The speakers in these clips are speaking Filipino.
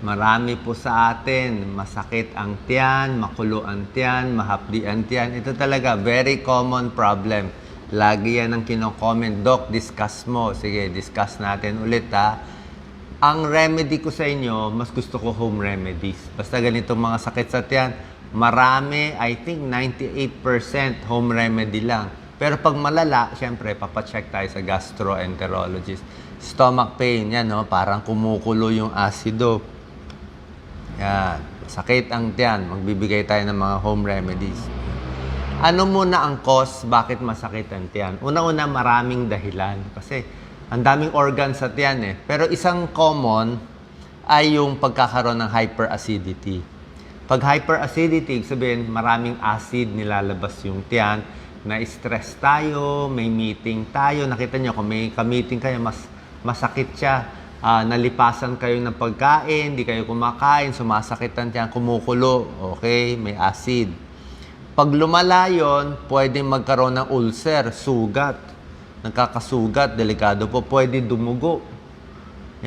Marami po sa atin, masakit ang tiyan, makulo ang tiyan, mahapdi ang tiyan. Ito talaga, very common problem. Lagi yan ang kino-comment. Doc, discuss mo. Sige, discuss natin ulit ha. Ang remedy ko sa inyo, mas gusto ko home remedies. Basta ganitong mga sakit sa tiyan, marami, I think 98% home remedy lang. Pero pag malala, syempre, papacheck tayo sa gastroenterologist. Stomach pain, yan, no? Parang kumukulo yung asido. Yan. Sakit ang tiyan. Magbibigay tayo ng mga home remedies. Ano muna ang cause bakit masakit ang tiyan? Una-una, maraming dahilan. Kasi ang daming organs sa tiyan eh. Pero isang common ay yung pagkakaroon ng hyperacidity. Pag hyperacidity, sabihin maraming acid nilalabas yung tiyan, na-stress tayo, may meeting tayo. Nakita nyo, kung may ka-meeting kayo, masakit siya. Nalipasan kayo ng pagkain, di kayo kumakain, sumasakit ang tiyan, kumukulo, okay, may acid. Pag lumala yun, pwedeng magkaroon ng ulcer, sugat. Nagkakasugat, delikado po, pwede dumugo.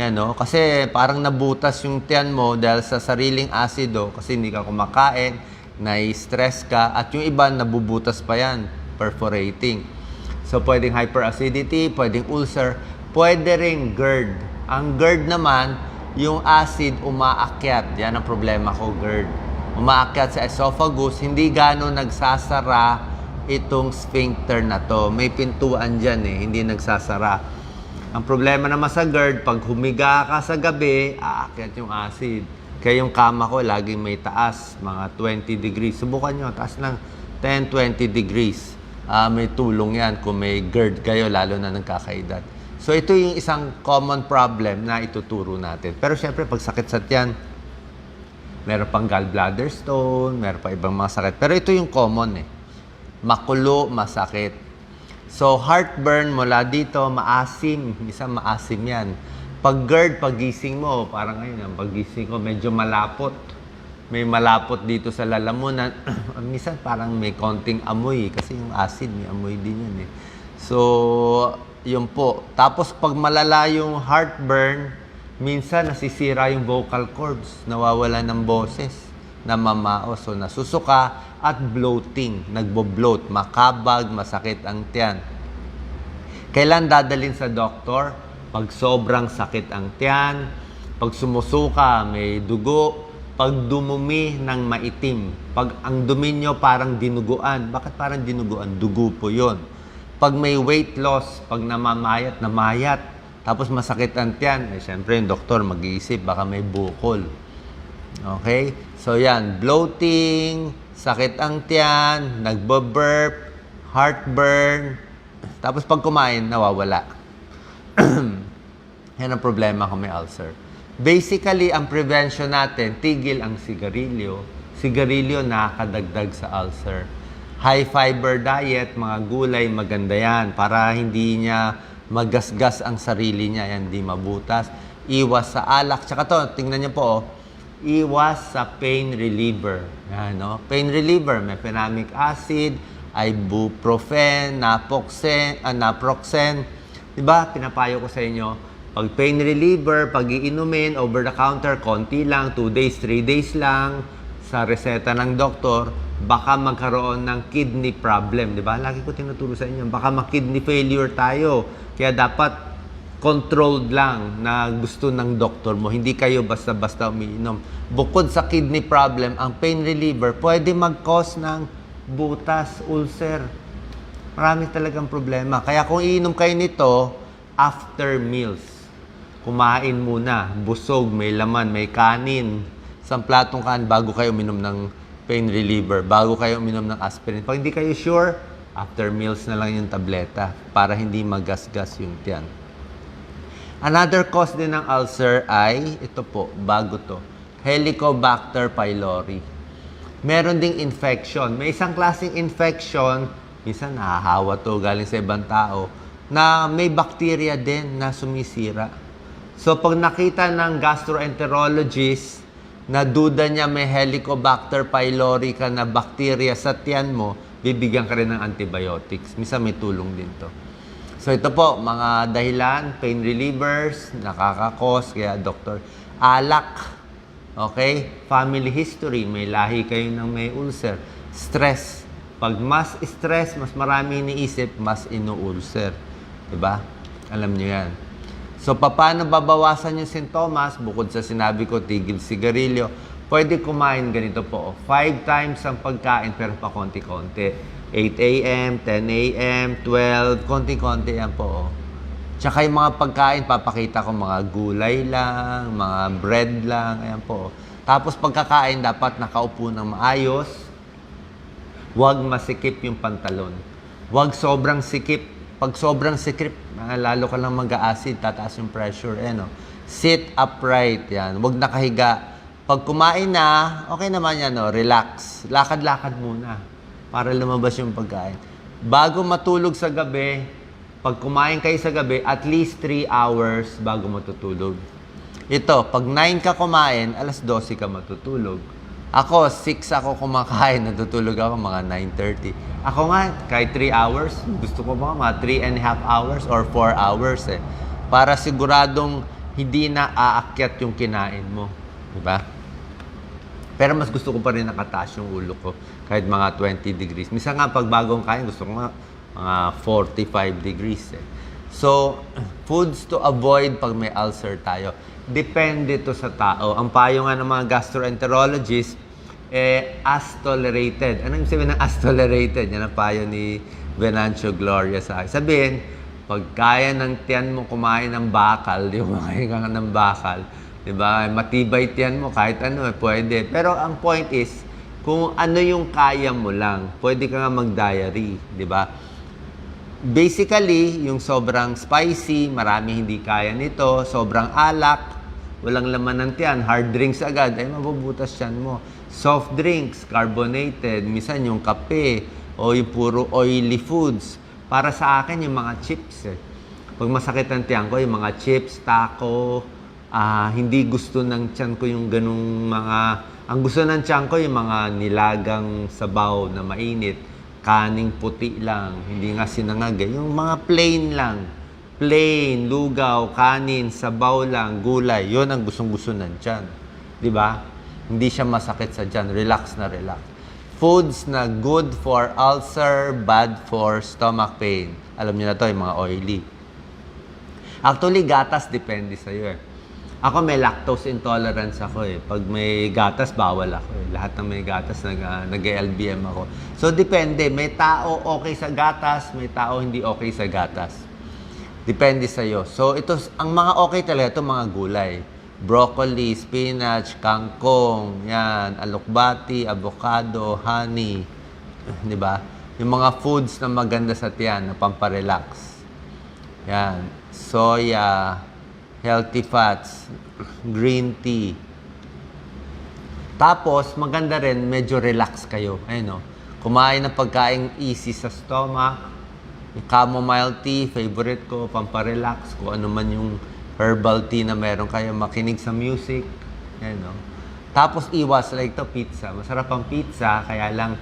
Yan, no? Kasi parang nabutas yung tiyan mo dahil sa sariling asido, kasi hindi ka kumakain, na-stress ka, at yung iba, nabubutas pa yan, perforating. So, pwedeng hyperacidity, pwedeng ulcer, pwede ring GERD. Ang GERD naman, yung acid umaakyat. Yan ang problema ko, GERD. Umaakyat sa esophagus, hindi gano'n nagsasara itong sphincter na to. May pintuan dyan eh, hindi nagsasara. Ang problema naman sa GERD, pag humiga ka sa gabi, aakyat yung acid. Kaya yung kama ko, laging may taas, mga 20 degrees. Subukan nyo, taas ng 10-20 degrees. May tulong yan kung may GERD kayo, lalo na nagkakaedad. So, ito yung isang common problem na ituturo natin. Pero syempre, pag sakit sa tiyan, meron pang gallbladder stone, meron pa ibang mga sakit. Pero ito yung common eh. Makulo, masakit. So, heartburn mula dito, maasim. Isa maasim yan. Pag GERD, pagising mo, parang ngayon, ang pagising ko, medyo malapot. May malapot dito sa lalamunan. Minsan parang may konting amoy kasi yung acid, may amoy din yan eh. So, yun po. Tapos pag malala yung heartburn, minsan nasisira yung vocal cords, nawawala ng boses, namamao, so nasusuka, at bloating, nagbo-bloat, makabag, masakit ang tiyan. Kailan dadalhin sa doktor? Pag sobrang sakit ang tiyan, pag sumusuka, may dugo, pag dumumi ng maitim, pag ang dumi nyo parang dinuguan. Bakit parang dinuguan? Dugo po yun. Pag may weight loss, pag namamayat, namayat, tapos masakit ang tiyan, eh, syempre yung doktor mag-iisip, baka may bukol. Okay? So yan, bloating, sakit ang tiyan, nagbo-burp, heartburn, tapos pag kumain, nawawala. Yan ang problema kung may ulcer. Basically, ang prevention natin, tigil ang sigarilyo. Sigarilyo nakakadagdag sa ulcer. High fiber diet, mga gulay, maganda yan. Para hindi niya magasgas ang sarili niya, yan, di mabutas. Iwas sa alak. Tsaka to, tingnan niyo po, oh. Iwas sa pain reliever. Yan, no? Pain reliever, mefenamic acid, ibuprofen, naproxen. Diba, pinapayo ko sa inyo, pag pain reliever, pag iinumin, over the counter, konti lang, 2 days, 3 days lang, sa reseta ng doktor, baka magkaroon ng kidney problem, di ba? Lagi ko tinuturo sa inyo, baka mag-kidney failure tayo. Kaya dapat controlled lang na gusto ng doktor mo. Hindi kayo basta-basta umiinom. Bukod sa kidney problem, ang pain reliever pwede mag-cause ng butas, ulcer. Marami talagang problema. Kaya kung iinom kayo nito, after meals, kumain muna, busog, may laman, may kanin, isang platong kanin bago kayo uminom ng pain reliever, bago kayo uminom ng aspirin. Pag hindi kayo sure, after meals na lang yung tableta para hindi magasgas yung tiyan. Another cause din ng ulcer ay, ito po, bago to, Helicobacter pylori. Meron ding infection. May isang klaseng infection, minsan nahahawa to galing sa ibang tao, na may bacteria din na sumisira. So pag nakita ng gastroenterologist, na duda niya may Helicobacter pylori ka na bacteria sa tiyan mo, bibigyan ka rin ng antibiotics. Minsan may tulong din to. So ito po, mga dahilan, pain relievers, nakakakos, kaya doktor. Alak, Okay? Family history, may lahi kayo ng may ulcer. Stress. Pag mas stress, mas marami iniisip, mas inu-ulcer. Diba? Alam nyo yan. So, paano babawasan yung sintomas? Bukod sa sinabi ko, tigil sigarilyo, pwede kumain ganito po. 5 times ang pagkain, pero pa konti-konti. 8 a.m., 10 a.m., 12, konti-konti yan po. Tsaka yung mga pagkain, papakita ko mga gulay lang, mga bread lang, ayan po. Tapos pagkakain, dapat nakaupo ng maayos. Huwag masikip yung pantalon. Huwag sobrang sikip. Pag sobrang sikip, lalo ka lang mag-a-acid, tataas yung pressure. No? Sit upright, yan. Huwag nakahiga. Pag kumain na, okay naman yan, no? Relax. Lakad-lakad muna para lumabas yung pagkain. Bago matulog sa gabi, pag kumain kayo sa gabi, at least 3 hours bago matutulog. Ito, pag 9 ka kumain, alas 12 ka matutulog. Ako, 6 ako kumakain, natutulog ako mga 9:30. Ako nga, kahit 3 hours, gusto ko mga 3.5 hours or 4 hours eh. Para siguradong hindi na aakyat yung kinain mo. Diba? Pero mas gusto ko pa rin nakataas yung ulo ko, kahit mga 20 degrees. Minsan nga, pag bagong kain, gusto ko mga 45 degrees eh. So, foods to avoid pag may ulcer tayo. Depende to sa tao. Ang payo nga ng mga gastroenterologist, as tolerated. Ano yung sabihin ng as tolerated? Yan ang payo ni Venancio Gloria sa akin. Sabihin, pag kaya ng tiyan mo kumain ng bakal, di mo kumain ka ng bakal, di ba? Matibay tiyan mo, kahit ano, pwede. Pero ang point is, kung ano yung kaya mo lang, pwede ka nga mag-diary, di ba? Basically, yung sobrang spicy, marami hindi kaya nito, sobrang alak, walang laman ng tiyan, hard drinks agad, ay mabubutas tiyan mo. Soft drinks, carbonated, minsan yung kape, o yung puro oily foods. Para sa akin, yung mga chips eh. Pag masakit ang tiyan ko, yung mga chips, taco, hindi gusto ng tiyan ko yung ganung mga... Ang gusto ng tiyan ko, yung mga nilagang sabaw na mainit, kaning puti lang, hindi nga sinangag. Yung mga plain lang. Plain, lugaw, kanin, sabaw lang, gulay. Yun ang gustong-gusto ng tiyan. Di ba? Hindi siya masakit sa tiyan. Relax na relax. Foods na good for ulcer, bad for stomach pain. Alam niyo na to, yung mga oily. Actually, gatas depende sa'yo eh. Ako may lactose intolerance ako eh. Pag may gatas, bawal ako eh. Lahat ng may gatas, nag-LBM ako. So, depende. May tao okay sa gatas, may tao hindi okay sa gatas. Depende sa'yo. So, ito, ang mga okay talaga, ito mga gulay. Broccoli, spinach, kangkong, yan, alokbati, avocado, honey. Di ba? Yung mga foods na maganda sa tiyan, na pamparelax. Yan. Soya, healthy fats, green tea. Tapos, maganda rin, medyo relax kayo. Ayun, no? Kumain ng pagkain easy sa stomach. Yung chamomile tea, favorite ko, pamparelax. Kung ano man yung herbal tea na meron kayo, makinig sa music. Ayun, no? Tapos, iwas like to pizza. Masarap ang pizza, kaya lang,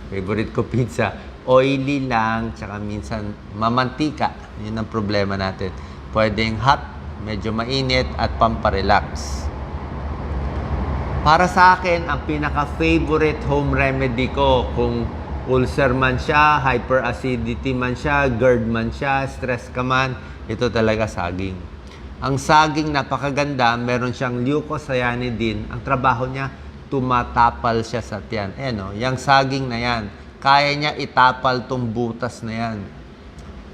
favorite ko pizza. Oily lang, tsaka minsan mamantika. Yun ang problema natin. Pwedeng hot, medyo mainit at pamparelax. Para sa akin, ang pinaka-favorite home remedy ko, kung ulcer man siya, hyperacidity man siya, GERD man siya, stress ka man, ito talaga saging. Ang saging napakaganda, meron siyang leucocyanidin. Ang trabaho niya, tumatapal siya sa tiyan. Ayan o, yung saging na yan, kaya niya itapal tong butas na yan.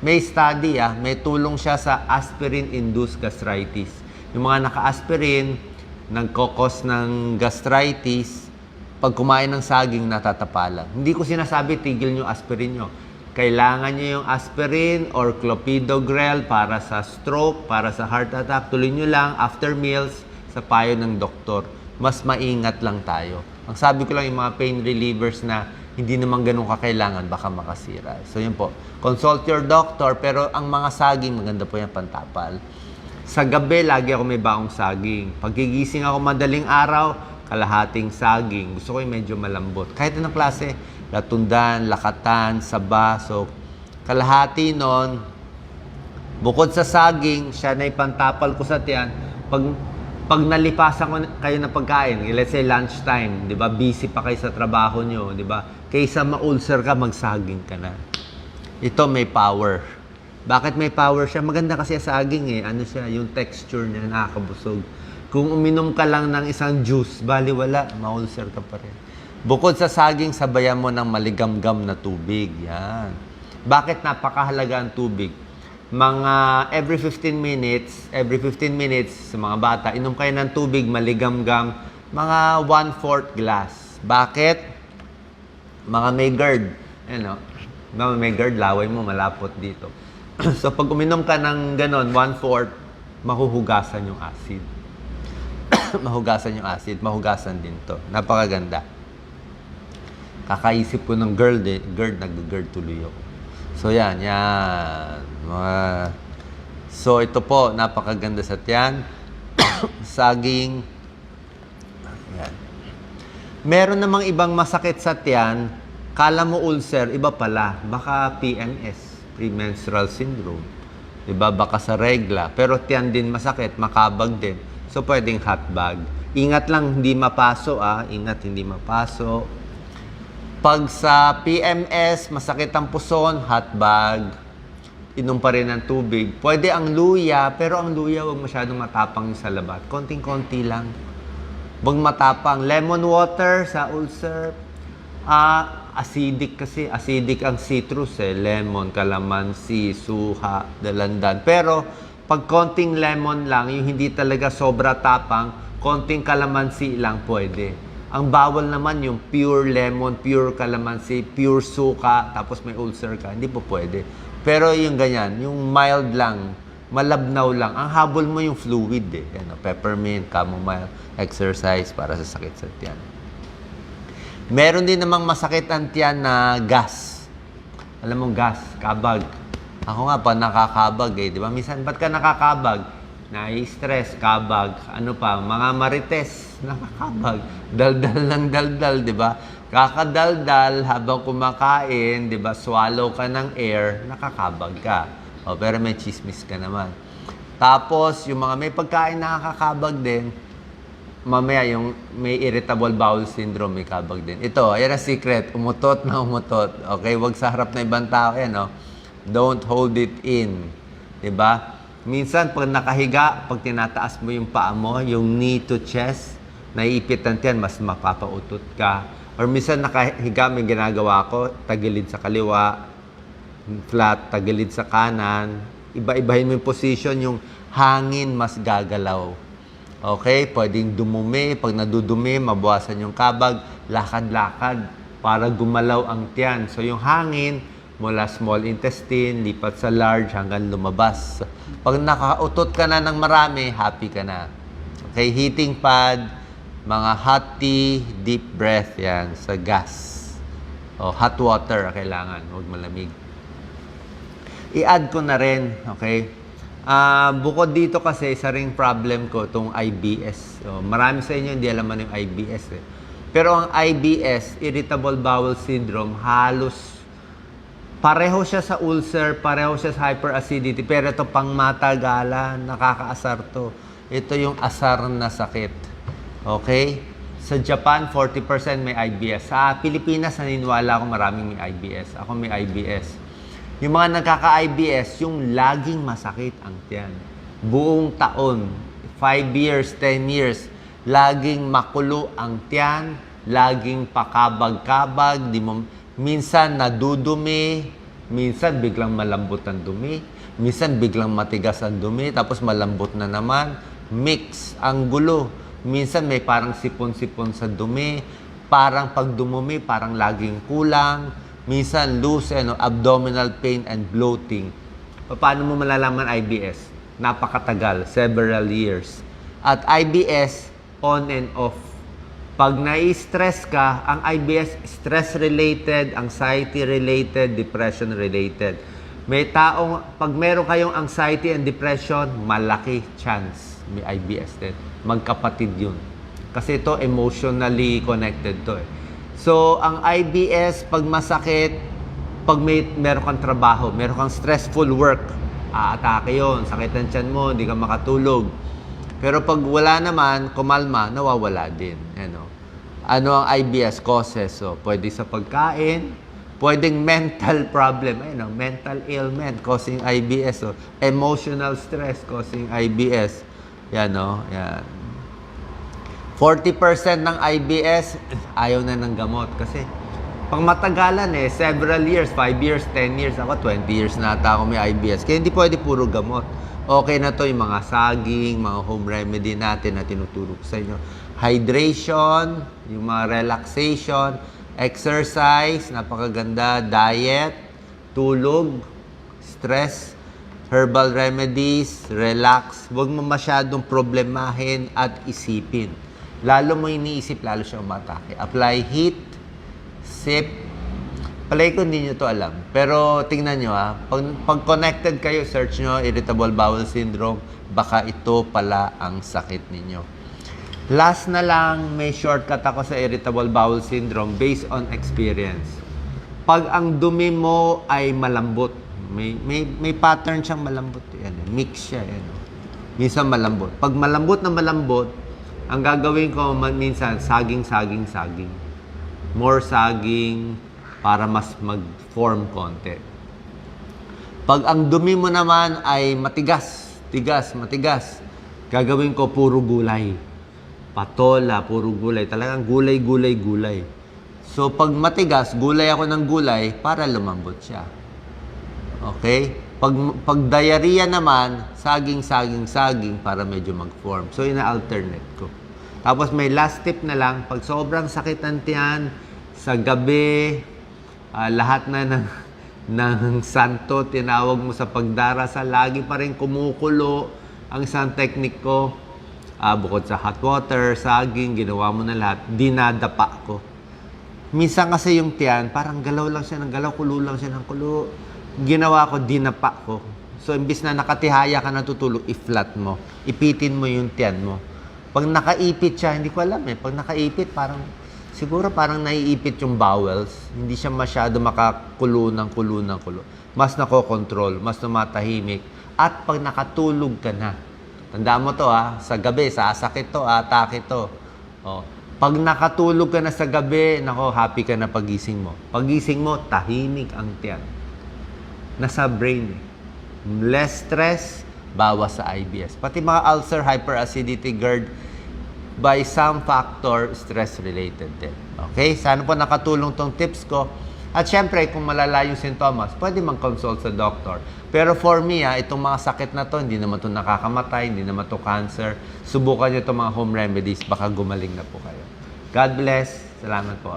May study may tulong siya sa aspirin-induced gastritis. Yung mga naka-aspirin, nagkokos ng gastritis, pag kumain ng saging, natatapalan. Hindi ko sinasabi, tigil nyo aspirin nyo. Kailangan nyo yung aspirin or clopidogrel para sa stroke, para sa heart attack. Tuloy nyo lang after meals sa payo ng doktor. Mas maingat lang tayo. Ang sabi ko lang yung mga pain relievers na hindi naman ganun kakailangan, baka makasira. So yun po, consult your doctor, pero ang mga saging, maganda po yan pantapal. Sa gabi, lagi ako may baong saging. Paggigising ako madaling araw, kalahating saging. Gusto ko yung medyo malambot. Kahit anong klase, latundan, lakatan, saba. So, kalahati nun, bukod sa saging, siya na ipantapal ko sa tiyan. Pag Pag nalipasan kayo ng pagkain, let's say lunchtime, di ba, busy pa kayo sa trabaho nyo, di ba, kaysa ma-ulcer ka, magsaging ka na. Ito may power. Bakit may power siya? Maganda kasi sa saging eh. Ano siya? Yung texture niya, nakakabusog. Kung uminom ka lang ng isang juice, baliwala, ma-ulcer ka pa rin. Bukod sa saging, sabayan mo ng maligamgam na tubig. Yan. Bakit napakahalaga ang tubig? Mga every 15 minutes sa mga bata, inom kayo ng tubig, maligamgam, mga 1/4 glass. Bakit? Mga may GERD. Ano? Mga may GERD, laway mo, malapot dito. So, pag uminom ka ng ganon, 1/4, mahuhugasan yung acid. Mahugasan din to. Napakaganda. Kakaisip ko ng GERD, nag-GERD tuloy ako. So, yan. So, ito po, napakaganda sa tiyan. Saging. Yan. Meron namang ibang masakit sa tiyan. Kala mo ulcer, iba pala. Baka PMS, premenstrual syndrome. Diba? Baka sa regla. Pero tiyan din masakit, makabag din. So, pwedeng hotbag. Ingat lang, hindi mapaso Ingat, hindi mapaso. Pag sa PMS, masakit ang puson, hotbag. Inom pa rin ng tubig. Pwede ang luya, pero ang luya huwag masyadong matapang sa labat. Konting-konti lang. Huwag matapang. Lemon water sa ulcer. Acidic kasi. Acidic ang citrus Lemon, kalamansi, suha, dalandan. Pero pag konting lemon lang, yung hindi talaga sobra tapang, konting kalamansi lang pwede. Ang bawal naman yung pure lemon, pure kalamansi, pure suka, tapos may ulcer ka. Hindi po pwede. Pero yung ganyan, yung mild lang, malabnaw lang. Ang habol mo yung fluid peppermint, chamomile, exercise para sa sakit sa tiyan. Meron din namang masakit ang tiyan na gas. Alam mo, gas, kabag. Ako nga pa nakakabag di ba? Minsan, ba't ka nakakabag? Nai-stress, kabag, ano pa, mga marites, nakakabag. Daldal ng daldal, di ba? Kakadaldal habang kumakain, di ba? Swallow ka ng air, nakakabag ka. Pero may chismis ka naman. Tapos, yung mga may pagkain nakakabag din, mamaya yung may irritable bowel syndrome, may kabag din. Ito, ayan ang secret, umutot na umutot. Okay, wag sa harap na ibang tao Don't hold it in. Di ba? Minsan, pag nakahiga, pag tinataas mo yung paa mo, yung knee to chest, naiipit ang tiyan, mas mapapautot ka. Or minsan, nakahiga, may ginagawa ko, tagilid sa kaliwa, flat, tagilid sa kanan. Iba-ibahin mo yung position, yung hangin mas gagalaw. Okay? Pwedeng dumumi. Pag nadudumi, mabawasan yung kabag. Lakad-lakad para gumalaw ang tiyan. So, yung hangin, mula small intestine, lipat sa large, hanggang lumabas. Pag nakautot ka na ng marami, happy ka na. Okay, heating pad, mga hot tea, deep breath, yan, sa gas. Hot water, kailangan, huwag malamig. I-add ko na rin, okay? Bukod dito kasi, isa ring problem ko, itong IBS. Marami sa inyo hindi alam ano yung IBS. Pero ang IBS, Irritable Bowel Syndrome, halos pareho siya sa ulcer, pareho siya sa hyperacidity, pero ito pang matagalan, nakakaasar to. Ito yung asar na sakit. Okay? Sa Japan, 40% may IBS. Sa Pilipinas, naniniwala ako maraming may IBS. Ako may IBS. Yung mga nagkaka-IBS, yung laging masakit ang tiyan. Buong taon, 5 years, 10 years, laging makulo ang tiyan, laging pakabag-kabag, minsan nadudumi, minsan biglang malambot ang dumi, minsan biglang matigas ang dumi, tapos malambot na naman, mix ang gulo. Minsan may parang sipon-sipon sa dumi, parang pag dumumi, parang laging kulang, minsan loose, abdominal pain and bloating. Paano mo malalaman IBS? Napakatagal, several years. At IBS, on and off. Pag nai-stress ka, ang IBS, stress-related, anxiety-related, depression-related. May taong, pag meron kayong anxiety and depression, malaki chance may IBS din. Magkapatid yun. Kasi ito, emotionally connected to So, ang IBS, pag masakit, pag meron kang trabaho, meron kang stressful work, aatake yun, sakit ng tiyan mo, hindi ka makatulog. Pero pag wala naman, kumalma, nawawala din. Ano ang IBS causes? So, pwede sa pagkain, pwedeng mental problem, mental ailment causing IBS, so emotional stress causing IBS. Yan. 40% ng IBS, ayaw na ng gamot kasi pang matagalan several years, 5 years, 10 years, ako 20 years na ata ako may IBS. Kaya hindi pwede puro gamot. Okay na to yung mga saging, mga home remedy natin na tinuturo ko sa inyo. Hydration, yung mga relaxation, exercise, napakaganda, diet, tulog, stress, herbal remedies, relax. Huwag mo masyadong problemahin at isipin. Lalo mo iniisip, lalo siya umatake. Apply heat, sip. Palay ko hindi nyo to alam. Pero tingnan nyo pag connected kayo, search nyo, irritable bowel syndrome, baka ito pala ang sakit ninyo. Last na lang, may shortcut ako sa irritable bowel syndrome based on experience. Pag ang dumi mo ay malambot, may pattern siyang malambot. Mix siya. Minsan malambot. Pag malambot na malambot, ang gagawin ko minsan, saging. More saging para mas mag-form konti. Pag ang dumi mo naman ay matigas, gagawin ko puro gulay. Patola, puro gulay. Talagang gulay. So, pag matigas, gulay ako ng gulay para lumambot siya. Okay? Pag diarrhea naman, saging para medyo mag-form. So, ina-alternate ko. Tapos may last tip na lang, pag sobrang sakit ng tiyan, sa gabi, lahat na ng santo, tinawag mo sa pagdarasal, lagi pa rin kumukulo. Ang isang technique ko, bukod sa hot water, saging, ginawa mo na lahat, dinadapa ko. Minsan kasi yung tiyan, parang galaw lang siya ng galaw, kulo lang siya ng kulo. Ginawa ko, dinapa ko. So, imbis na nakatihaya ka na tutulog, i-flat mo. Ipitin mo yung tiyan mo. Pag nakaipit siya, hindi ko alam Pag nakaipit, siguro parang naiipit yung bowels. Hindi siya masyado makakulo ng kulo. Mas nakokontrol, mas tumatahimik. At pag nakatulog ka na, tandaan mo to sa gabi, sasakit to, atake to. Pag nakatulog ka na sa gabi, happy ka na pagising mo. Pagising mo, tahimik ang tiyan. Nasa brain Less stress, bawas sa IBS. Pati mga ulcer, hyperacidity, GERD, by some factor, stress-related din. Okay? Sana po nakatulong tong tips ko. At syempre, kung malala yung sintomas, pwede mag-consult sa doctor. Pero for me, itong mga sakit na to, hindi naman to nakakamatay, hindi naman to cancer. Subukan nyo itong mga home remedies, baka gumaling na po kayo. God bless. Salamat po.